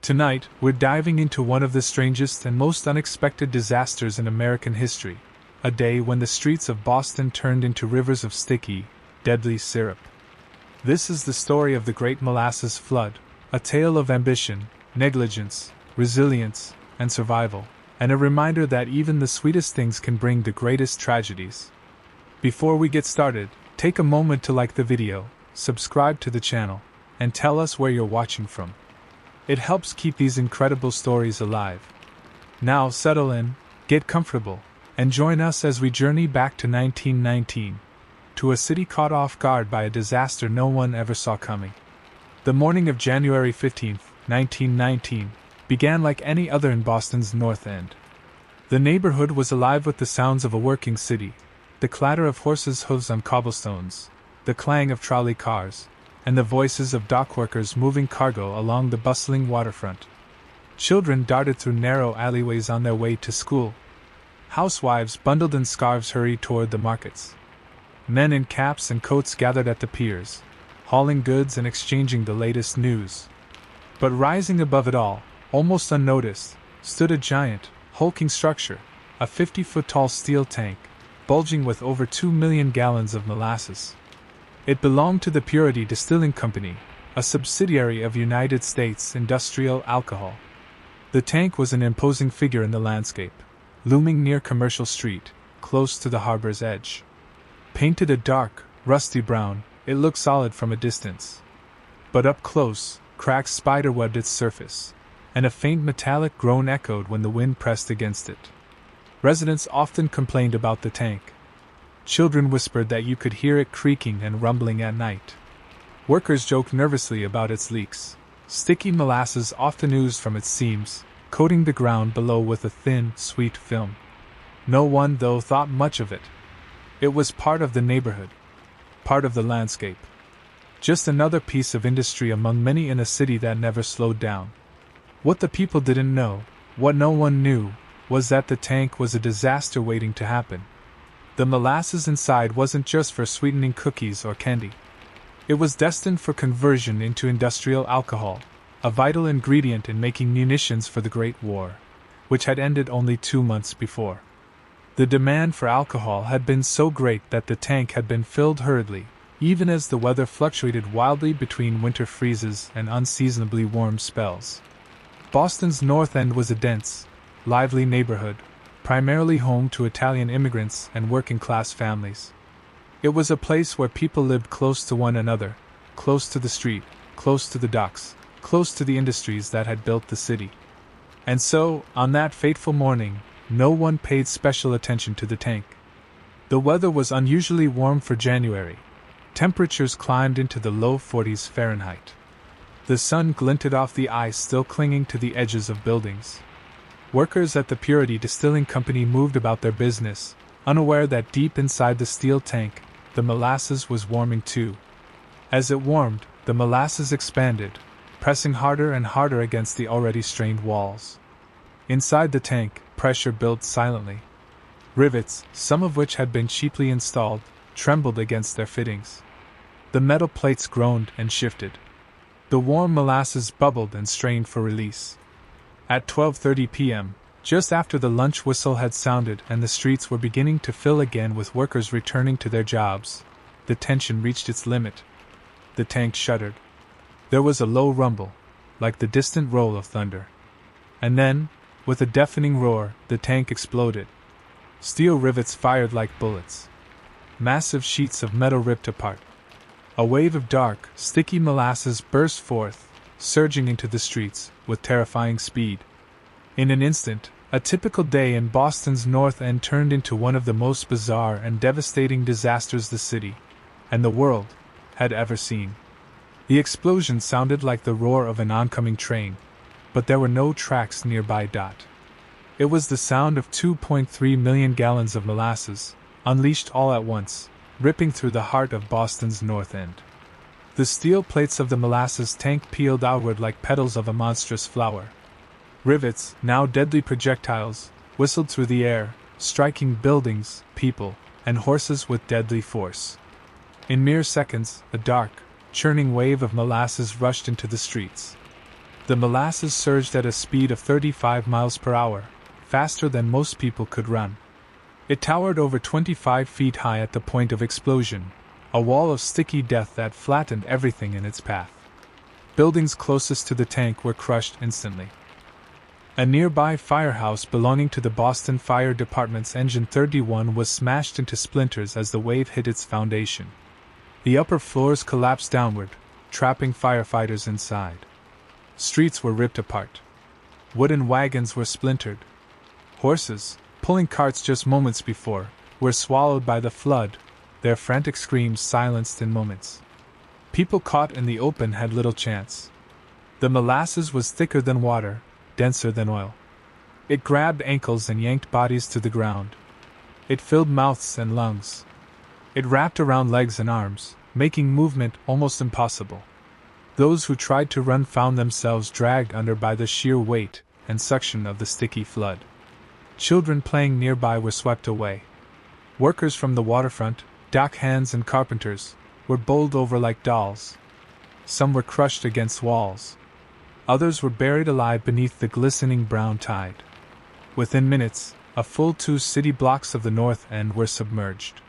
Tonight, we're diving into one of the strangest and most unexpected disasters in American history, a day when the streets of Boston turned into rivers of sticky, deadly syrup. This is the story of the Great Molasses Flood, a tale of ambition, negligence, resilience, and survival, and a reminder that even the sweetest things can bring the greatest tragedies. Before we get started, take a moment to like the video, subscribe to the channel, and tell us where you're watching from. It helps keep these incredible stories alive. Now settle in, get comfortable, and join us as we journey back to 1919, to a city caught off guard by a disaster no one ever saw coming. The morning of January 15, 1919, began like any other in Boston's North End. The neighborhood was alive with the sounds of a working city, the clatter of horses' hooves on cobblestones, the clang of trolley cars, and the voices of dockworkers moving cargo along the bustling waterfront. Children darted through narrow alleyways on their way to school. Housewives bundled in scarves hurried toward the markets. Men in caps and coats gathered at the piers, hauling goods and exchanging the latest news. But rising above it all, almost unnoticed, stood a giant, hulking structure, a 50-foot-tall steel tank, bulging with over 2 million gallons of molasses. It belonged to the Purity Distilling Company, a subsidiary of United States Industrial Alcohol. The tank was an imposing figure in the landscape, looming near Commercial Street, close to the harbor's edge. Painted a dark, rusty brown, it looked solid from a distance. But up close, cracks spiderwebbed its surface, and a faint metallic groan echoed when the wind pressed against it. Residents often complained about the tank. Children whispered that you could hear it creaking and rumbling at night. Workers joked nervously about its leaks. Sticky molasses often oozed from its seams, coating the ground below with a thin, sweet film. No one, though, thought much of it. It was part of the neighborhood, part of the landscape. Just another piece of industry among many in a city that never slowed down. What the people didn't know, what no one knew, was that the tank was a disaster waiting to happen. The molasses inside wasn't just for sweetening cookies or candy. It was destined for conversion into industrial alcohol, a vital ingredient in making munitions for the Great War, which had ended only 2 months before. The demand for alcohol had been so great that the tank had been filled hurriedly, even as the weather fluctuated wildly between winter freezes and unseasonably warm spells. Boston's North End was a dense, lively neighborhood, primarily home to Italian immigrants and working-class families. It was a place where people lived close to one another, close to the street, close to the docks, close to the industries that had built the city. And so, on that fateful morning, no one paid special attention to the tank. The weather was unusually warm for January. Temperatures climbed into the low 40s Fahrenheit. The sun glinted off the ice still clinging to the edges of buildings. Workers at the Purity Distilling Company moved about their business, unaware that deep inside the steel tank, the molasses was warming too. As it warmed, the molasses expanded, pressing harder and harder against the already strained walls. Inside the tank, pressure built silently. Rivets, some of which had been cheaply installed, trembled against their fittings. The metal plates groaned and shifted. The warm molasses bubbled and strained for release. At 12:30 p.m., just after the lunch whistle had sounded and the streets were beginning to fill again with workers returning to their jobs, the tension reached its limit. The tank shuddered. There was a low rumble, like the distant roll of thunder. And then, with a deafening roar, the tank exploded. Steel rivets fired like bullets. Massive sheets of metal ripped apart. A wave of dark, sticky molasses burst forth, surging into the streets with terrifying speed. In an instant, a typical day in Boston's North End turned into one of the most bizarre and devastating disasters the city, and the world, had ever seen. The explosion sounded like the roar of an oncoming train, but there were no tracks nearby. It was the sound of 2.3 million gallons of molasses, unleashed all at once, ripping through the heart of Boston's North End. The steel plates of the molasses tank peeled outward like petals of a monstrous flower. Rivets, now deadly projectiles, whistled through the air, striking buildings, people, and horses with deadly force. In mere seconds, a dark, churning wave of molasses rushed into the streets. The molasses surged at a speed of 35 miles per hour, faster than most people could run. It towered over 25 feet high at the point of explosion, a wall of sticky death that flattened everything in its path. Buildings closest to the tank were crushed instantly. A nearby firehouse belonging to the Boston Fire Department's Engine 31 was smashed into splinters as the wave hit its foundation. The upper floors collapsed downward, trapping firefighters inside. Streets were ripped apart. Wooden wagons were splintered. Horses, pulling carts just moments before, were swallowed by the flood, their frantic screams silenced in moments. People caught in the open had little chance. The molasses was thicker than water, denser than oil. It grabbed ankles and yanked bodies to the ground. It filled mouths and lungs. It wrapped around legs and arms, making movement almost impossible. Those who tried to run found themselves dragged under by the sheer weight and suction of the sticky flood. Children playing nearby were swept away. Workers from the waterfront, dock hands and carpenters, were bowled over like dolls. Some were crushed against walls. Others were buried alive beneath the glistening brown tide. Within minutes, a full 2 city blocks of the North End were submerged.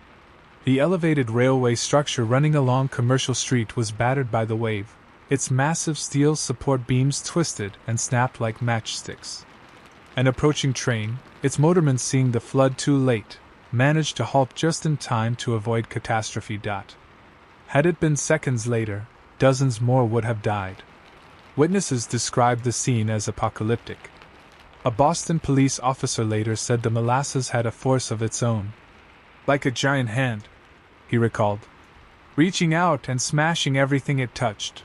The elevated railway structure running along Commercial Street was battered by the wave, its massive steel support beams twisted and snapped like matchsticks. An approaching train, its motorman seeing the flood too late, managed to halt just in time to avoid catastrophe. Had it been seconds later, dozens more would have died. Witnesses described the scene as apocalyptic. A Boston police officer later said the molasses had a force of its own. Like a giant hand, he recalled, reaching out and smashing everything it touched.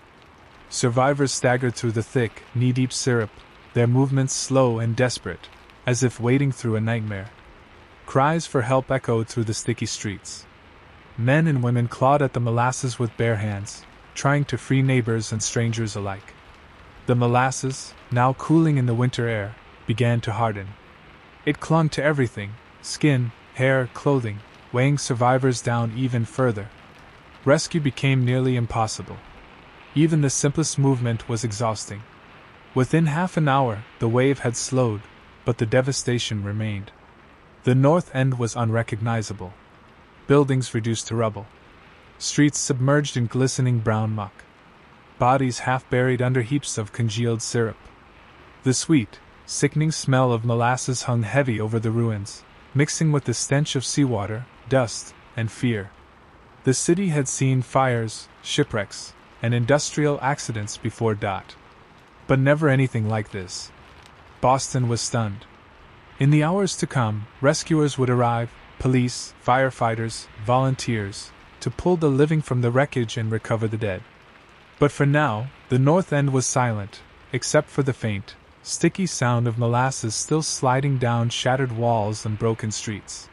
Survivors staggered through the thick, knee-deep syrup, their movements slow and desperate, as if wading through a nightmare. Cries for help echoed through the sticky streets. Men and women clawed at the molasses with bare hands, trying to free neighbors and strangers alike. The molasses, now cooling in the winter air, began to harden. It clung to everything, skin, hair, clothing, weighing survivors down even further. Rescue became nearly impossible. Even the simplest movement was exhausting. Within half an hour, the wave had slowed, but the devastation remained. The North End was unrecognizable. Buildings reduced to rubble. Streets submerged in glistening brown muck. Bodies half buried under heaps of congealed syrup. The sweet, sickening smell of molasses hung heavy over the ruins, mixing with the stench of seawater, dust, and fear. The city had seen fires, shipwrecks, and industrial accidents before. But never anything like this. Boston was stunned. In the hours to come, rescuers would arrive, police, firefighters, volunteers, to pull the living from the wreckage and recover the dead. But for now, the North End was silent, except for the faint, sticky sound of molasses still sliding down shattered walls and broken streets.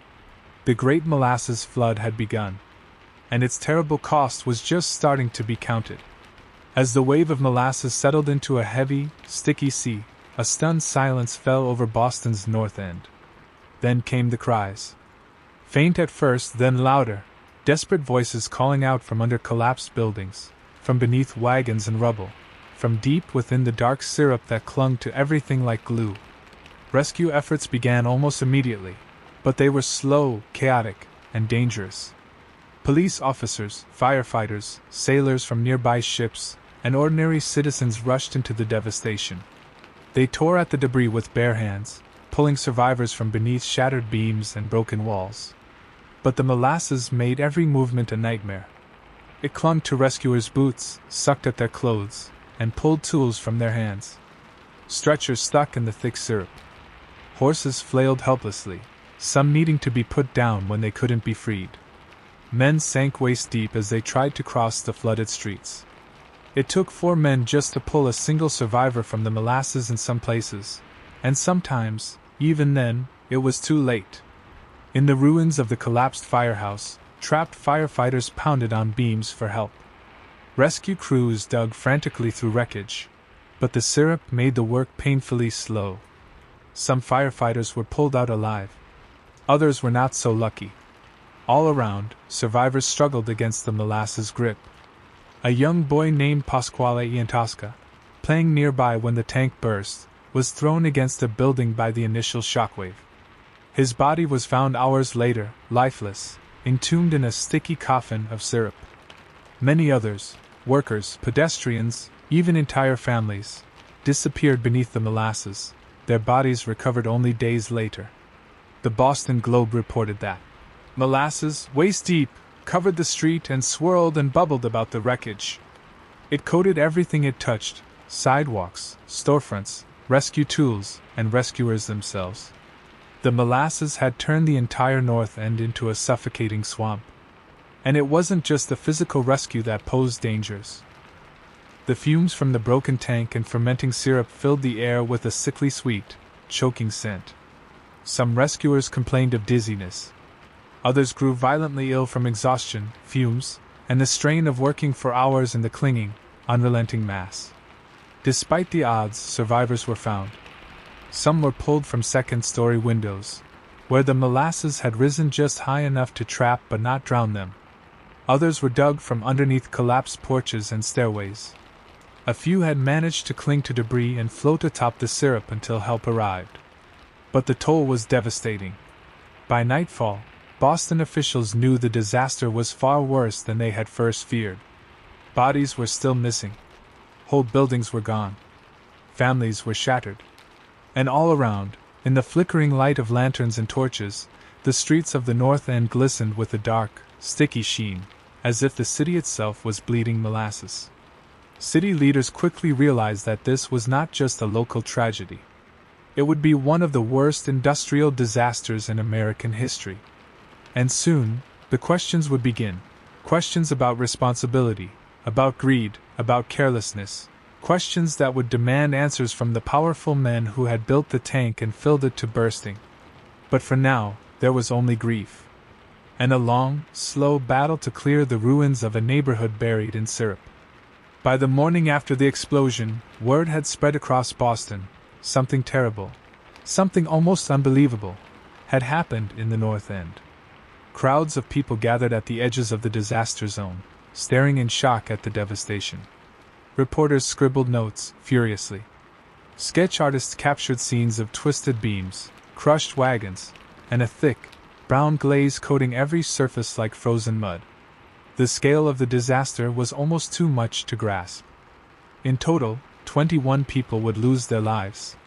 The great molasses flood had begun, and its terrible cost was just starting to be counted. As the wave of molasses settled into a heavy, sticky sea, a stunned silence fell over Boston's North End. Then came the cries. Faint at first, then louder, desperate voices calling out from under collapsed buildings, from beneath wagons and rubble, from deep within the dark syrup that clung to everything like glue. Rescue efforts began almost immediately, but they were slow, chaotic, and dangerous. Police officers, firefighters, sailors from nearby ships, and ordinary citizens rushed into the devastation. They tore at the debris with bare hands, pulling survivors from beneath shattered beams and broken walls. But the molasses made every movement a nightmare. It clung to rescuers' boots, sucked at their clothes, and pulled tools from their hands. Stretchers stuck in the thick syrup. Horses flailed helplessly, some needing to be put down when they couldn't be freed. Men sank waist-deep as they tried to cross the flooded streets. It took 4 men just to pull a single survivor from the molasses in some places, and sometimes, even then, it was too late. In the ruins of the collapsed firehouse, trapped firefighters pounded on beams for help. Rescue crews dug frantically through wreckage, but the syrup made the work painfully slow. Some firefighters were pulled out alive. Others were not so lucky. All around, survivors struggled against the molasses grip. A young boy named Pasquale Iantosca, playing nearby when the tank burst, was thrown against a building by the initial shockwave. His body was found hours later, lifeless, entombed in a sticky coffin of syrup. Many others, workers, pedestrians, even entire families, disappeared beneath the molasses, their bodies recovered only days later. The Boston Globe reported that molasses, waist-deep, covered the street and swirled and bubbled about the wreckage. It coated everything it touched: sidewalks, storefronts, rescue tools, and rescuers themselves. The molasses had turned the entire North End into a suffocating swamp. And it wasn't just the physical rescue that posed dangers. The fumes from the broken tank and fermenting syrup filled the air with a sickly sweet, choking scent. Some rescuers complained of dizziness. Others grew violently ill from exhaustion, fumes, and the strain of working for hours in the clinging, unrelenting mass. Despite the odds, survivors were found. Some were pulled from second-story windows, where the molasses had risen just high enough to trap but not drown them. Others were dug from underneath collapsed porches and stairways. A few had managed to cling to debris and float atop the syrup until help arrived. But the toll was devastating. By nightfall, Boston officials knew the disaster was far worse than they had first feared. Bodies were still missing. Whole buildings were gone. Families were shattered. And all around, in the flickering light of lanterns and torches, the streets of the North End glistened with a dark, sticky sheen, as if the city itself was bleeding molasses. City leaders quickly realized that this was not just a local tragedy. It would be one of the worst industrial disasters in American history. And soon, the questions would begin. Questions about responsibility, about greed, about carelessness. Questions that would demand answers from the powerful men who had built the tank and filled it to bursting. But for now, there was only grief. And a long, slow battle to clear the ruins of a neighborhood buried in syrup. By the morning after the explosion, word had spread across Boston. Something terrible, something almost unbelievable, had happened in the North End. Crowds of people gathered at the edges of the disaster zone, staring in shock at the devastation. Reporters scribbled notes, furiously. Sketch artists captured scenes of twisted beams, crushed wagons, and a thick, brown glaze coating every surface like frozen mud. The scale of the disaster was almost too much to grasp. In total, 21 people would lose their lives.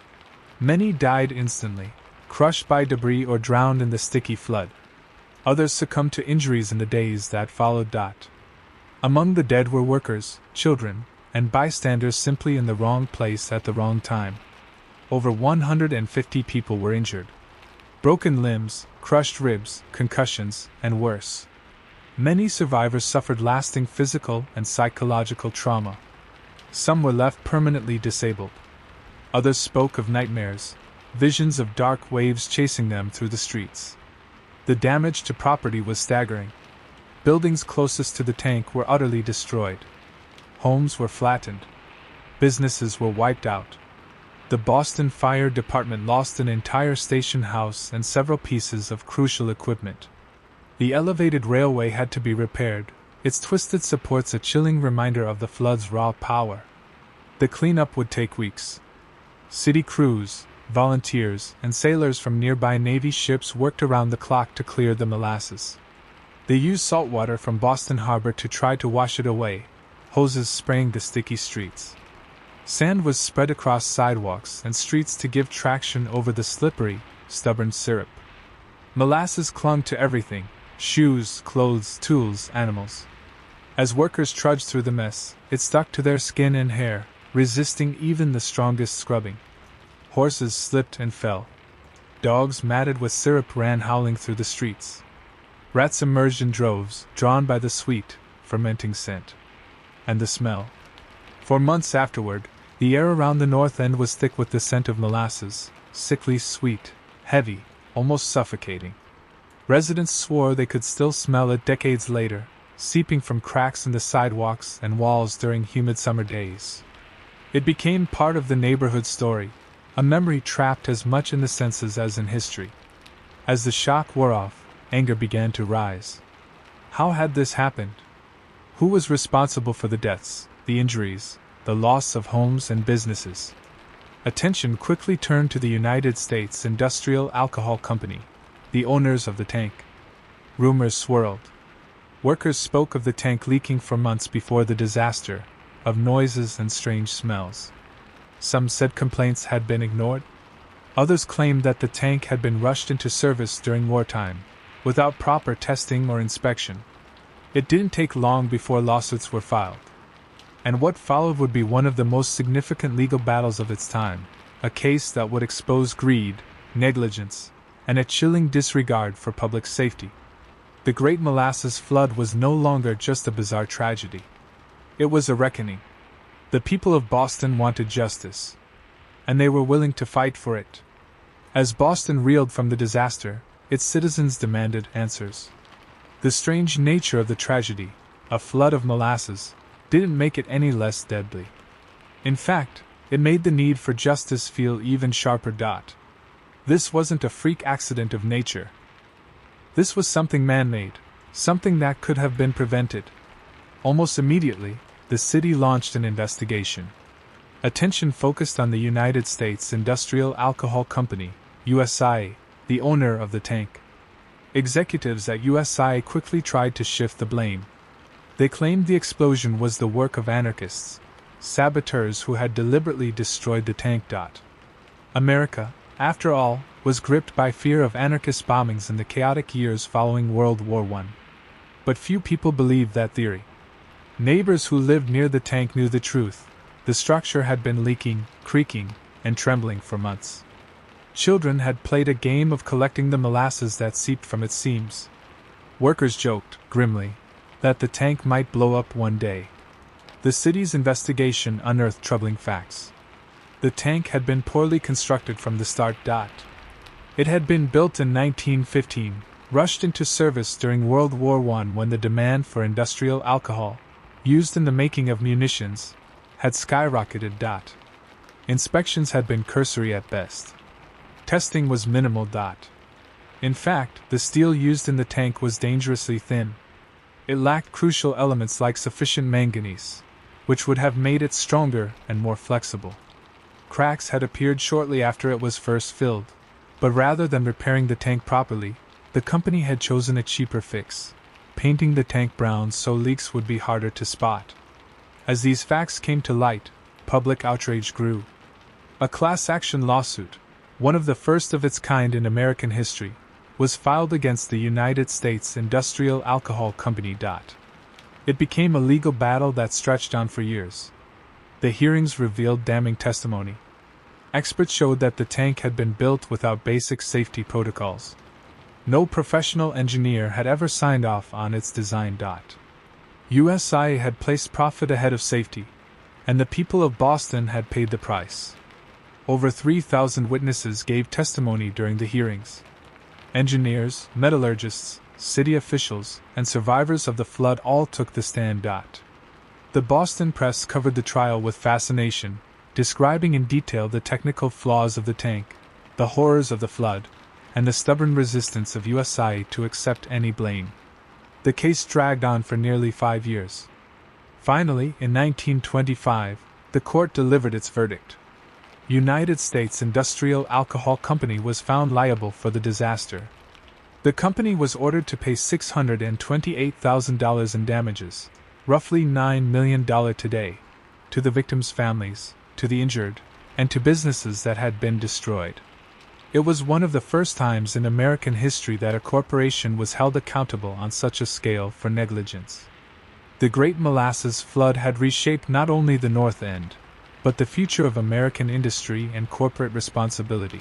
Many died instantly, crushed by debris or drowned in the sticky flood. Others succumbed to injuries in the days that followed. Among the dead were workers, children, and bystanders simply in the wrong place at the wrong time. Over 150 people were injured. Broken limbs, crushed ribs, concussions, and worse. Many survivors suffered lasting physical and psychological trauma. Some were left permanently disabled. Others spoke of nightmares, visions of dark waves chasing them through the streets. The damage to property was staggering. Buildings closest to the tank were utterly destroyed. Homes were flattened. Businesses were wiped out. The Boston Fire Department lost an entire station house and several pieces of crucial equipment. The elevated railway had to be repaired, its twisted supports a chilling reminder of the flood's raw power. The cleanup would take weeks. City crews, volunteers, and sailors from nearby Navy ships worked around the clock to clear the molasses. They used salt water from Boston Harbor to try to wash it away, hoses spraying the sticky streets. Sand was spread across sidewalks and streets to give traction over the slippery, stubborn syrup. Molasses clung to everything: shoes, clothes, tools, animals. As workers trudged through the mess, it stuck to their skin and hair, resisting even the strongest scrubbing. Horses slipped and fell. Dogs matted with syrup ran howling through the streets. Rats emerged in droves, drawn by the sweet, fermenting scent. And the smell. For months afterward, the air around the North End was thick with the scent of molasses, sickly sweet, heavy, almost suffocating. Residents swore they could still smell it decades later, seeping from cracks in the sidewalks and walls during humid summer days. It became part of the neighborhood story, a memory trapped as much in the senses as in history. As the shock wore off, anger began to rise. How had this happened? Who was responsible for the deaths, the injuries, the loss of homes and businesses. Attention quickly turned to the United States Industrial Alcohol Company, the owners of the tank. Rumors swirled. Workers spoke of the tank leaking for months before the disaster, of noises and strange smells. Some said complaints had been ignored. Others claimed that the tank had been rushed into service during wartime, without proper testing or inspection. It didn't take long before lawsuits were filed. And what followed would be one of the most significant legal battles of its time, a case that would expose greed, negligence, and a chilling disregard for public safety. The Great Molasses Flood was no longer just a bizarre tragedy. It was a reckoning. The people of Boston wanted justice, and they were willing to fight for it. As Boston reeled from the disaster, its citizens demanded answers. The strange nature of the tragedy, a flood of molasses, didn't make it any less deadly. In fact, it made the need for justice feel even sharper. This wasn't a freak accident of nature. This was something man-made, something that could have been prevented. Almost immediately, the city launched an investigation. Attention focused on the United States Industrial Alcohol Company, USIA, the owner of the tank. Executives at USIA quickly tried to shift the blame. They claimed the explosion was the work of anarchists, saboteurs who had deliberately destroyed the tank. America, after all, was gripped by fear of anarchist bombings in the chaotic years following World War I. But few people believed that theory. Neighbors who lived near the tank knew the truth. The structure had been leaking, creaking, and trembling for months. Children had played a game of collecting the molasses that seeped from its seams. Workers joked, grimly, that the tank might blow up one day. The city's investigation unearthed troubling facts. The tank had been poorly constructed from the start. It had been built in 1915, rushed into service during World War I when the demand for industrial alcohol, used in the making of munitions, had skyrocketed. Inspections had been cursory at best. Testing was minimal. In fact, the steel used in the tank was dangerously thin. It lacked crucial elements like sufficient manganese, which would have made it stronger and more flexible. Cracks had appeared shortly after it was first filled, but rather than repairing the tank properly, the company had chosen a cheaper fix, painting the tank brown so leaks would be harder to spot. As these facts came to light, public outrage grew. A class action lawsuit, one of the first of its kind in American history, was filed against the United States Industrial Alcohol Company. It became a legal battle that stretched on for years. The hearings revealed damning testimony. Experts showed that the tank had been built without basic safety protocols. No professional engineer had ever signed off on its design. USIA had placed profit ahead of safety, and the people of Boston had paid the price. Over 3,000 witnesses gave testimony during the hearings. Engineers, metallurgists, city officials, and survivors of the flood all took the stand. The Boston press covered the trial with fascination, describing in detail the technical flaws of the tank, the horrors of the flood, and the stubborn resistance of USIA to accept any blame. The case dragged on for nearly 5 years. Finally, in 1925, the court delivered its verdict. United States Industrial Alcohol Company was found liable for the disaster. The company was ordered to pay $628,000 in damages, roughly $9 million today, to the victims' families, to the injured, and to businesses that had been destroyed. It was one of the first times in American history that a corporation was held accountable on such a scale for negligence. The Great Molasses Flood had reshaped not only the North End, but the future of American industry and corporate responsibility.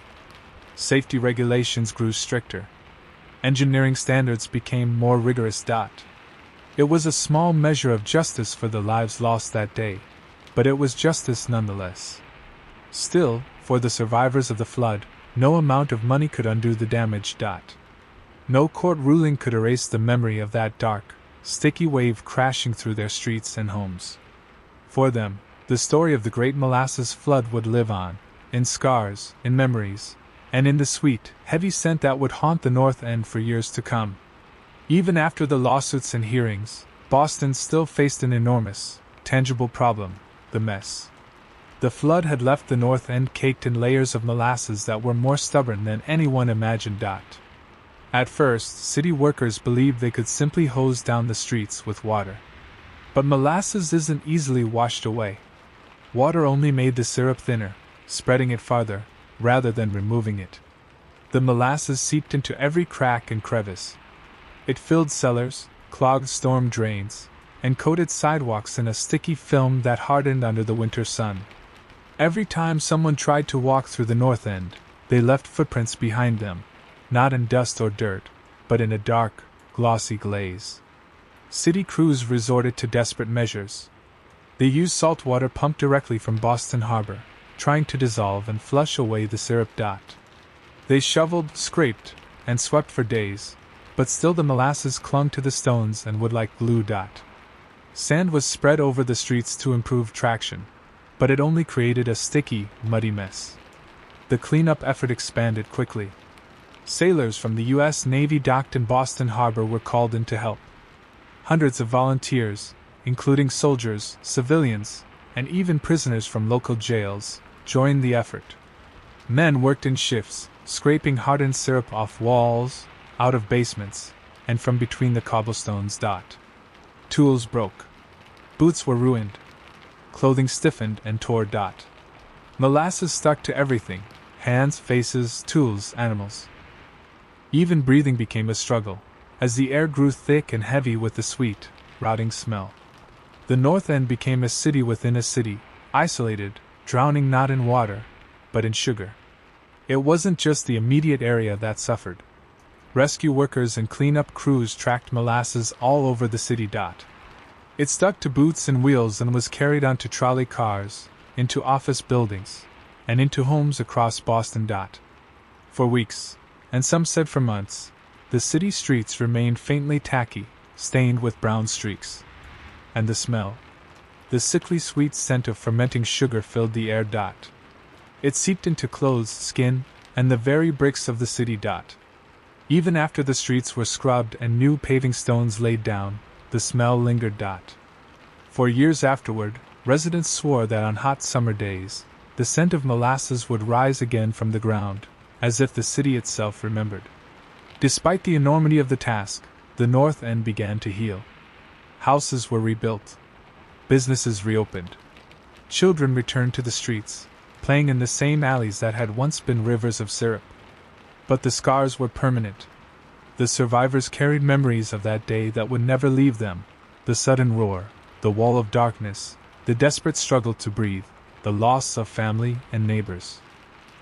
Safety regulations grew stricter. Engineering standards became more rigorous. It was a small measure of justice for the lives lost that day, but it was justice nonetheless. Still, for the survivors of the flood, no amount of money could undo the damage. No court ruling could erase the memory of that dark, sticky wave crashing through their streets and homes. For them, the story of the Great Molasses Flood would live on, in scars, in memories, and in the sweet, heavy scent that would haunt the North End for years to come. Even after the lawsuits and hearings, Boston still faced an enormous, tangible problem: the mess. The flood had left the North End caked in layers of molasses that were more stubborn than anyone imagined. At first, city workers believed they could simply hose down the streets with water. But molasses isn't easily washed away. Water only made the syrup thinner, spreading it farther, rather than removing it. The molasses seeped into every crack and crevice. It filled cellars, clogged storm drains, and coated sidewalks in a sticky film that hardened under the winter sun. Every time someone tried to walk through the North End, they left footprints behind them, not in dust or dirt, but in a dark, glossy glaze. City crews resorted to desperate measures. They used salt water pumped directly from Boston Harbor, trying to dissolve and flush away the syrup. They shoveled, scraped, and swept for days, but still the molasses clung to the stones and would like glue. Sand was spread over the streets to improve traction, but it only created a sticky, muddy mess. The cleanup effort expanded quickly. Sailors from the U.S. Navy docked in Boston Harbor were called in to help. Hundreds of volunteers, including soldiers, civilians, and even prisoners from local jails, joined the effort. Men worked in shifts, scraping hardened syrup off walls, out of basements, and from between the cobblestones. Tools broke. Boots were ruined. Clothing stiffened and tore. Molasses stuck to everything: hands, faces, tools, animals. Even breathing became a struggle, as the air grew thick and heavy with the sweet, rotting smell. The North End became a city within a city, isolated, drowning not in water, but in sugar. It wasn't just the immediate area that suffered. Rescue workers and cleanup crews tracked molasses all over the city. It stuck to boots and wheels and was carried onto trolley cars, into office buildings, and into homes across Boston. For weeks, and some said for months, the city streets remained faintly tacky, stained with brown streaks. And the smell, the sickly sweet scent of fermenting sugar filled the air. It seeped into clothes, skin, and the very bricks of the city. Even after the streets were scrubbed and new paving stones laid down, the smell lingered. For years afterward, residents swore that on hot summer days, the scent of molasses would rise again from the ground, as if the city itself remembered. Despite the enormity of the task, the North End began to heal. Houses were rebuilt. Businesses reopened. Children returned to the streets, playing in the same alleys that had once been rivers of syrup. But the scars were permanent. The survivors carried memories of that day that would never leave them: the sudden roar, the wall of darkness, the desperate struggle to breathe, the loss of family and neighbors.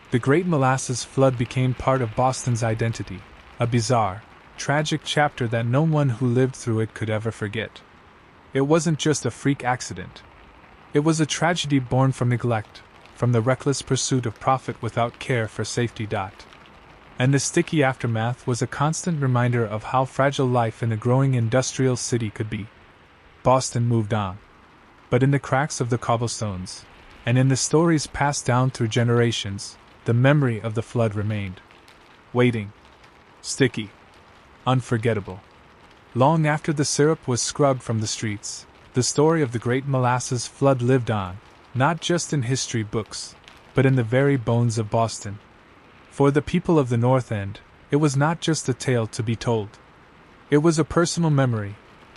The Great Molasses Flood became part of Boston's identity, a bizarre, tragic chapter that no one who lived through it could ever forget. It wasn't just a freak accident. It was a tragedy born from neglect, from the reckless pursuit of profit without care for safety. And the sticky aftermath was a constant reminder of how fragile life in a growing industrial city could be. Boston moved on. But in the cracks of the cobblestones, and in the stories passed down through generations, the memory of the flood remained. Waiting. Sticky. Unforgettable. Long after the syrup was scrubbed from the streets, the story of the Great Molasses Flood lived on, not just in history books, but in the very bones of Boston. For the people of the North End, it was not just a tale to be told. It was a personal memory,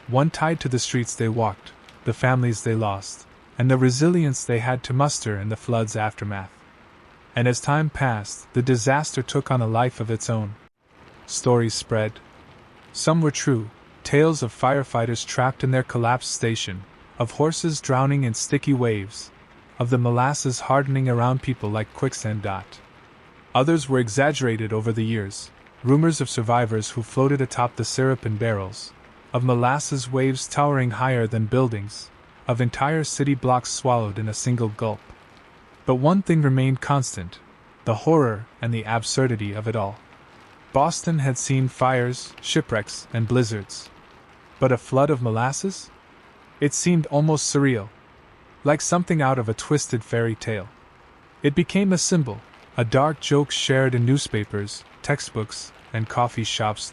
one tied to the streets they walked, the families they lost, and the resilience they had to muster in the flood's aftermath. And as time passed, the disaster took on a life of its own. Stories spread. Some were true, tales of firefighters trapped in their collapsed station, of horses drowning in sticky waves, of the molasses hardening around people like quicksand. Others were exaggerated over the years, rumors of survivors who floated atop the syrup in barrels, of molasses waves towering higher than buildings, of entire city blocks swallowed in a single gulp. But one thing remained constant: the horror and the absurdity of it all. Boston had seen fires, shipwrecks, and blizzards. But a flood of molasses? It seemed almost surreal, like something out of a twisted fairy tale. It became a symbol, a dark joke shared in newspapers, textbooks, and coffee shops.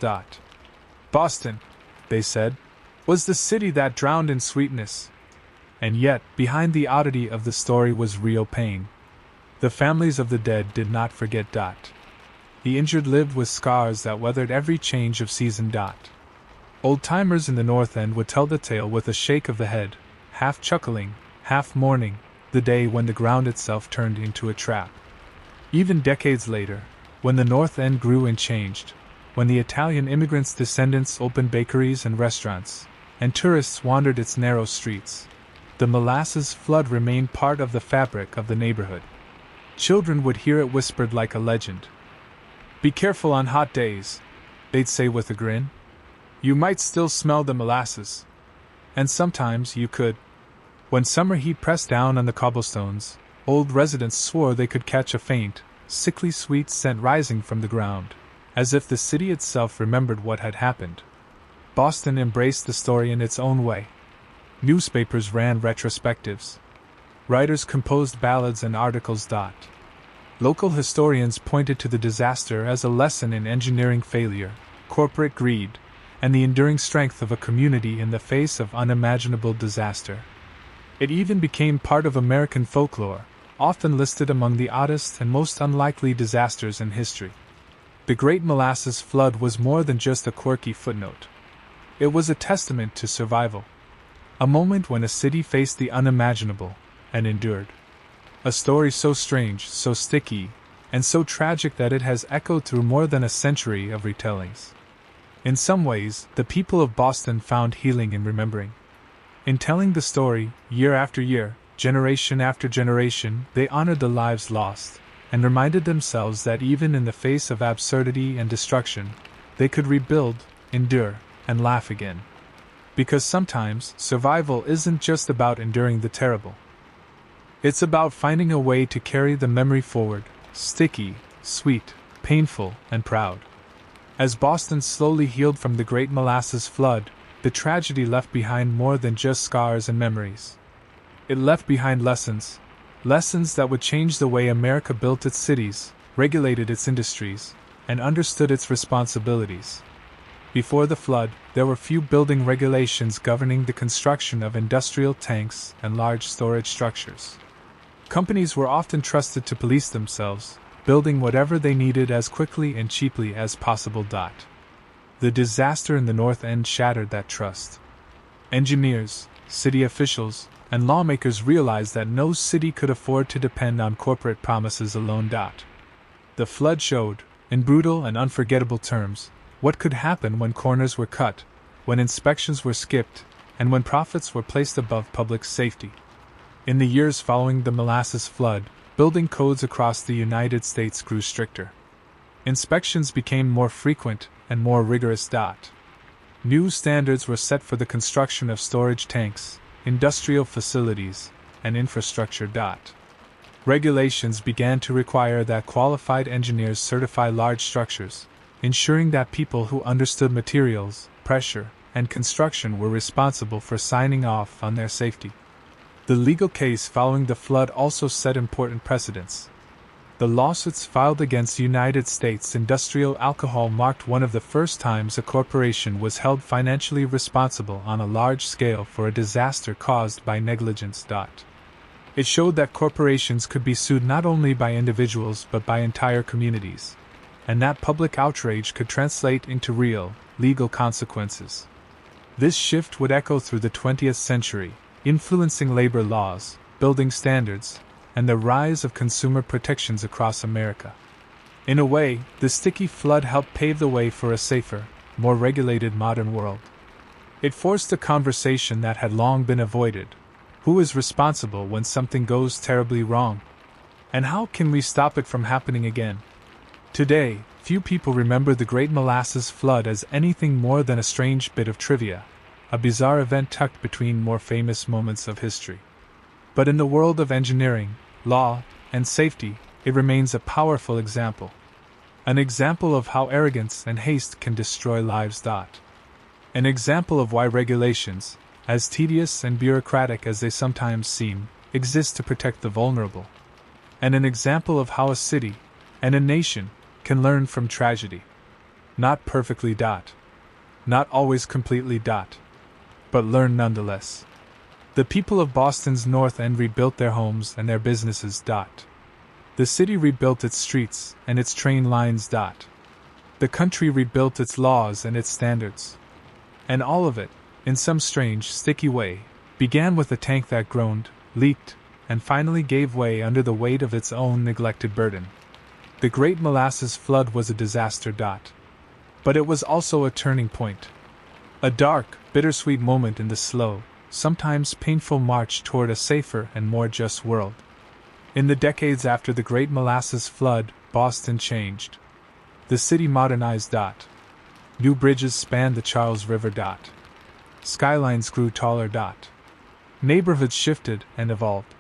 Boston, they said, was the city that drowned in sweetness. And yet, behind the oddity of the story was real pain. The families of the dead did not forget. The injured lived with scars that weathered every change of season. Old-timers in the North End would tell the tale with a shake of the head, half chuckling, half mourning, the day when the ground itself turned into a trap. Even decades later, when the North End grew and changed, when the Italian immigrants' descendants opened bakeries and restaurants, and tourists wandered its narrow streets, the Molasses flood remained part of the fabric of the neighborhood. Children would hear it whispered like a legend. "Be careful on hot days," they'd say with a grin. "You might still smell the molasses." And sometimes you could. When summer heat pressed down on the cobblestones, old residents swore they could catch a faint, sickly sweet scent rising from the ground, as if the city itself remembered what had happened. Boston embraced the story in its own way. Newspapers ran retrospectives. Writers composed ballads and articles. Local historians pointed to the disaster as a lesson in engineering failure, corporate greed, and the enduring strength of a community in the face of unimaginable disaster. It even became part of American folklore, often listed among the oddest and most unlikely disasters in history. The Great Molasses Flood was more than just a quirky footnote. It was a testament to survival. A moment when a city faced the unimaginable and endured. A story so strange, so sticky, and so tragic that it has echoed through more than a century of retellings. In some ways, the people of Boston found healing in remembering. In telling the story, year after year, generation after generation, they honored the lives lost, and reminded themselves that even in the face of absurdity and destruction, they could rebuild, endure, and laugh again. Because sometimes, survival isn't just about enduring the terrible. It's about finding a way to carry the memory forward, sticky, sweet, painful, and proud. As Boston slowly healed from the Great Molasses Flood, the tragedy left behind more than just scars and memories. It left behind lessons that would change the way America built its cities, regulated its industries, and understood its responsibilities. Before the flood, there were few building regulations governing the construction of industrial tanks and large storage structures. Companies were often trusted to police themselves, building whatever they needed as quickly and cheaply as possible. The disaster in the North End shattered that trust. Engineers, city officials, and lawmakers realized that no city could afford to depend on corporate promises alone. The flood showed, in brutal and unforgettable terms, what could happen when corners were cut, when inspections were skipped, and when profits were placed above public safety. In the years following the Molasses Flood, building codes across the United States grew stricter. Inspections became more frequent and more rigorous. New standards were set for the construction of storage tanks, industrial facilities, and infrastructure. Regulations began to require that qualified engineers certify large structures, ensuring that people who understood materials, pressure, and construction were responsible for signing off on their safety. The legal case following the flood also set important precedents. The lawsuits filed against United States Industrial Alcohol marked one of the first times a corporation was held financially responsible on a large scale for a disaster caused by negligence. It showed that corporations could be sued not only by individuals but by entire communities, and that public outrage could translate into real, legal consequences. This shift would echo through the 20th century, influencing labor laws, building standards, and the rise of consumer protections across America. In a way, the sticky flood helped pave the way for a safer, more regulated modern world. It forced a conversation that had long been avoided. Who is responsible when something goes terribly wrong? And how can we stop it from happening again? Today, few people remember the Great Molasses Flood as anything more than a strange bit of trivia, a bizarre event tucked between more famous moments of history. But in the world of engineering, law, and safety, it remains a powerful example. An example of how arrogance and haste can destroy lives. An example of why regulations, as tedious and bureaucratic as they sometimes seem, exist to protect the vulnerable. And an example of how a city, and a nation, can learn from tragedy. Not perfectly. Not always completely. But learn nonetheless. The people of Boston's North End rebuilt their homes and their businesses. The city rebuilt its streets and its train lines. The country rebuilt its laws and its standards. And all of it, in some strange, sticky way, began with a tank that groaned, leaked, and finally gave way under the weight of its own neglected burden. The Great Molasses Flood was a disaster. But it was also a turning point. A dark, bittersweet moment in the slow, sometimes painful march toward a safer and more just world. In the decades after the Great Molasses Flood, Boston changed. The city modernized. New bridges spanned the Charles River. Skylines grew taller. Neighborhoods shifted and evolved.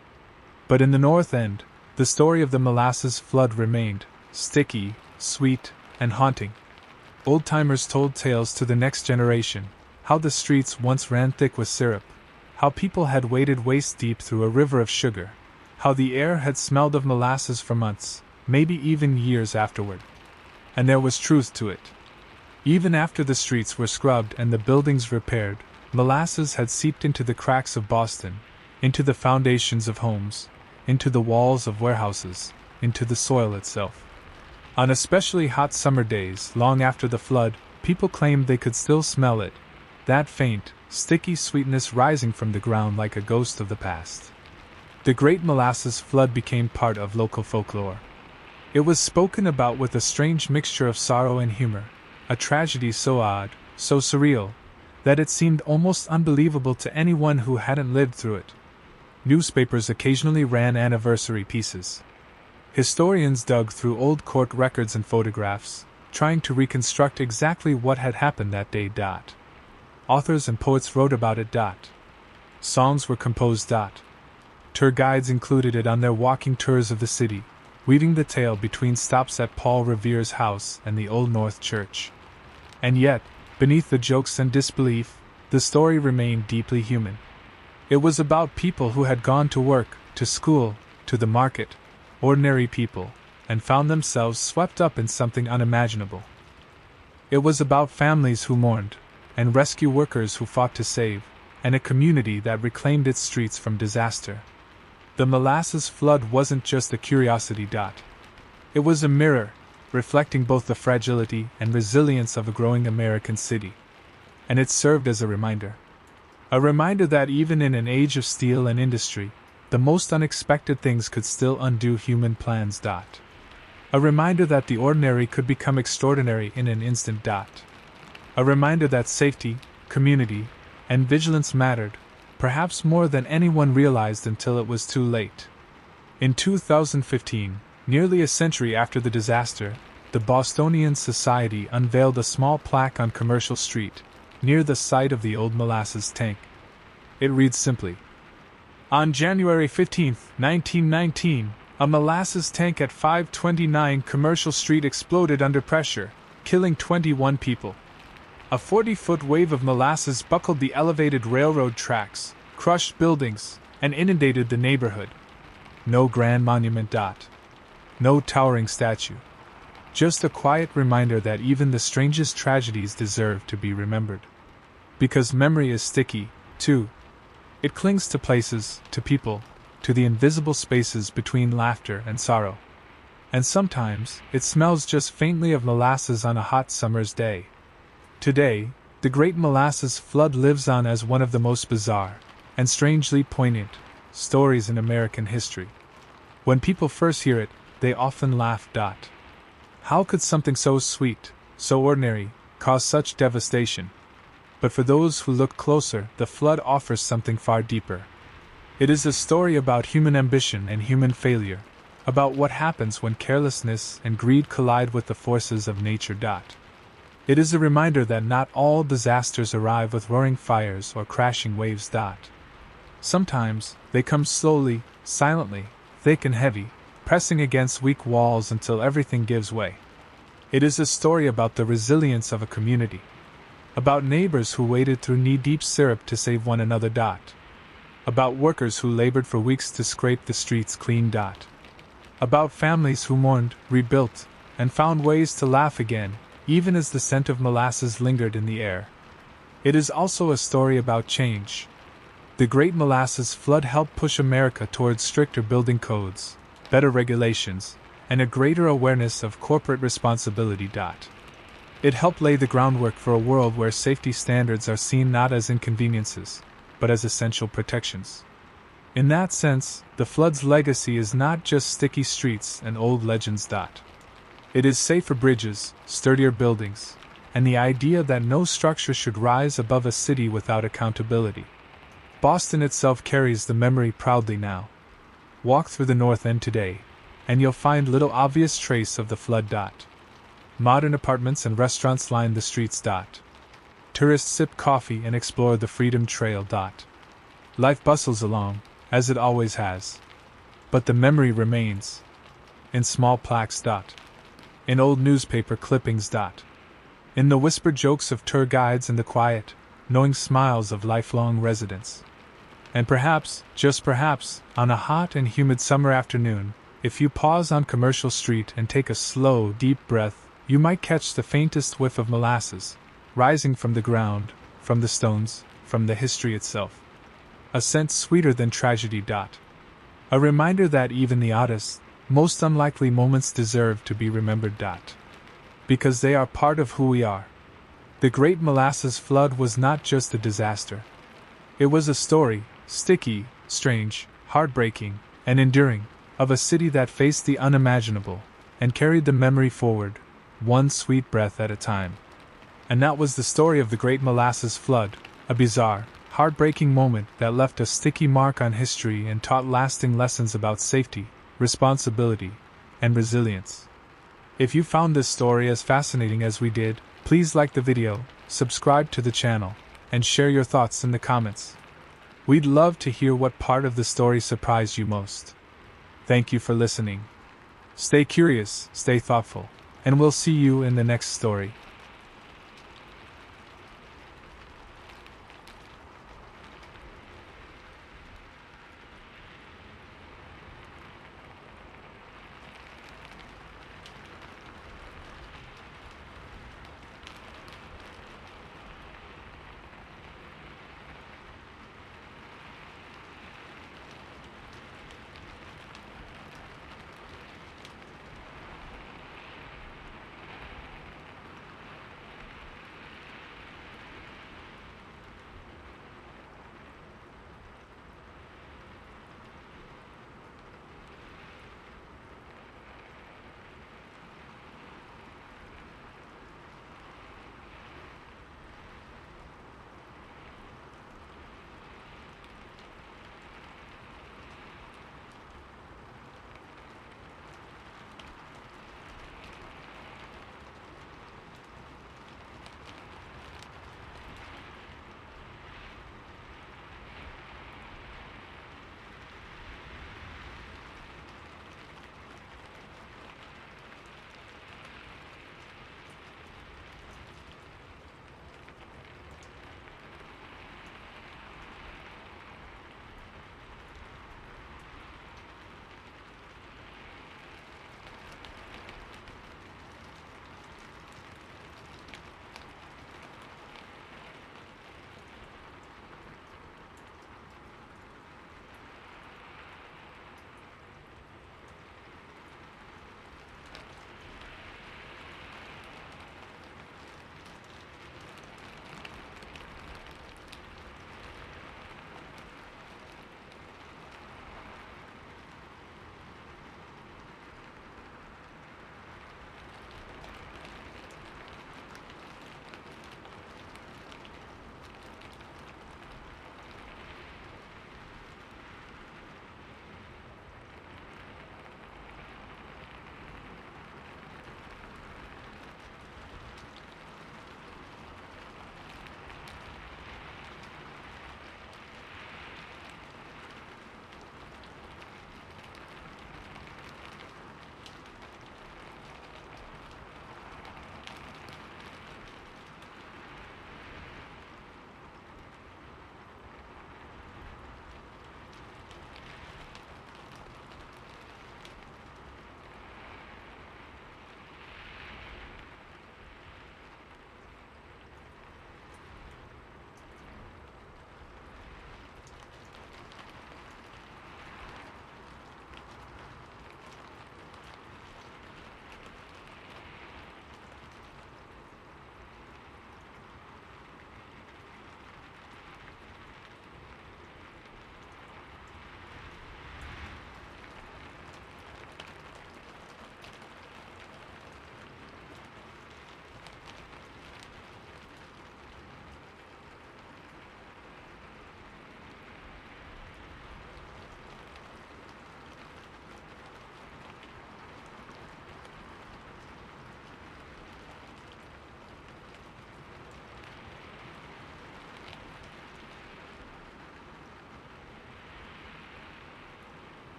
But in the North End, the story of the Molasses Flood remained, sticky, sweet, and haunting. Old-timers told tales to the next generation, how the streets once ran thick with syrup, how people had waded waist-deep through a river of sugar, how the air had smelled of molasses for months, maybe even years afterward. And there was truth to it. Even after the streets were scrubbed and the buildings repaired, molasses had seeped into the cracks of Boston, into the foundations of homes, into the walls of warehouses, into the soil itself. On especially hot summer days, long after the flood, people claimed they could still smell it, that faint, sticky sweetness rising from the ground like a ghost of the past. The Great Molasses Flood became part of local folklore. It was spoken about with a strange mixture of sorrow and humor, a tragedy so odd, so surreal, that it seemed almost unbelievable to anyone who hadn't lived through it. Newspapers occasionally ran anniversary pieces. Historians dug through old court records and photographs, trying to reconstruct exactly what had happened that day. Authors and poets wrote about it. Songs were composed. Tour guides included it on their walking tours of the city, weaving the tale between stops at Paul Revere's house and the Old North Church. And yet, beneath the jokes and disbelief, the story remained deeply human. It was about people who had gone to work, to school, to the market, ordinary people, and found themselves swept up in something unimaginable. It was about families who mourned, and rescue workers who fought to save, and a community that reclaimed its streets from disaster. The Molasses Flood wasn't just a curiosity. It was a mirror, reflecting both the fragility and resilience of a growing American city. And it served as a reminder. A reminder that even in an age of steel and industry, the most unexpected things could still undo human plans. A reminder that the ordinary could become extraordinary in an instant. A reminder that safety, community, and vigilance mattered, perhaps more than anyone realized until it was too late. In 2015, nearly a century after the disaster, the Bostonian Society unveiled a small plaque on Commercial Street, near the site of the old molasses tank. It reads simply, "On January 15, 1919, a molasses tank at 529 Commercial Street exploded under pressure, killing 21 people. A 40-foot wave of molasses buckled the elevated railroad tracks, crushed buildings, and inundated the neighborhood. No grand monument. No towering statue. Just a quiet reminder that even the strangest tragedies deserve to be remembered. Because memory is sticky, too. It clings to places, to people, to the invisible spaces between laughter and sorrow. And sometimes, it smells just faintly of molasses on a hot summer's day. Today, the Great Molasses Flood lives on as one of the most bizarre, and strangely poignant, stories in American history. When people first hear it, they often laugh. How could something so sweet, so ordinary, cause such devastation? But for those who look closer, the flood offers something far deeper. It is a story about human ambition and human failure, about what happens when carelessness and greed collide with the forces of nature. It is a reminder that not all disasters arrive with roaring fires or crashing waves. Sometimes, they come slowly, silently, thick and heavy, pressing against weak walls until everything gives way. It is a story about the resilience of a community. About neighbors who waded through knee-deep syrup to save one another. About workers who labored for weeks to scrape the streets clean. About families who mourned, rebuilt, and found ways to laugh again, even as the scent of molasses lingered in the air. It is also a story about change. The Great Molasses Flood helped push America towards stricter building codes, better regulations, and a greater awareness of corporate responsibility. It helped lay the groundwork for a world where safety standards are seen not as inconveniences, but as essential protections. In that sense, the flood's legacy is not just sticky streets and old legends. It is safer bridges, sturdier buildings, and the idea that no structure should rise above a city without accountability. Boston itself carries the memory proudly now. Walk through the North End today, and you'll find little obvious trace of the flood. Modern apartments and restaurants line the streets. Tourists sip coffee and explore the Freedom Trail. Life bustles along, as it always has. But the memory remains. In small plaques. In old newspaper clippings. In the whispered jokes of tour guides and the quiet, knowing smiles of lifelong residents. And perhaps, just perhaps, on a hot and humid summer afternoon, if you pause on Commercial Street and take a slow, deep breath, you might catch the faintest whiff of molasses, rising from the ground, from the stones, from the history itself. A scent sweeter than tragedy. A reminder that even the oddest, most unlikely moments deserve to be remembered. Because they are part of who we are. The Great Molasses Flood was not just a disaster. It was a story, sticky, strange, heartbreaking, and enduring, of a city that faced the unimaginable, and carried the memory forward, one sweet breath at a time. And that was the story of the Great Molasses Flood, a bizarre, heartbreaking moment that left a sticky mark on history and taught lasting lessons about safety, responsibility, and resilience. If you found this story as fascinating as we did, please like the video, subscribe to the channel, and share your thoughts in the comments. We'd love to hear what part of the story surprised you most. Thank you for listening. Stay curious, stay thoughtful, and we'll see you in the next story.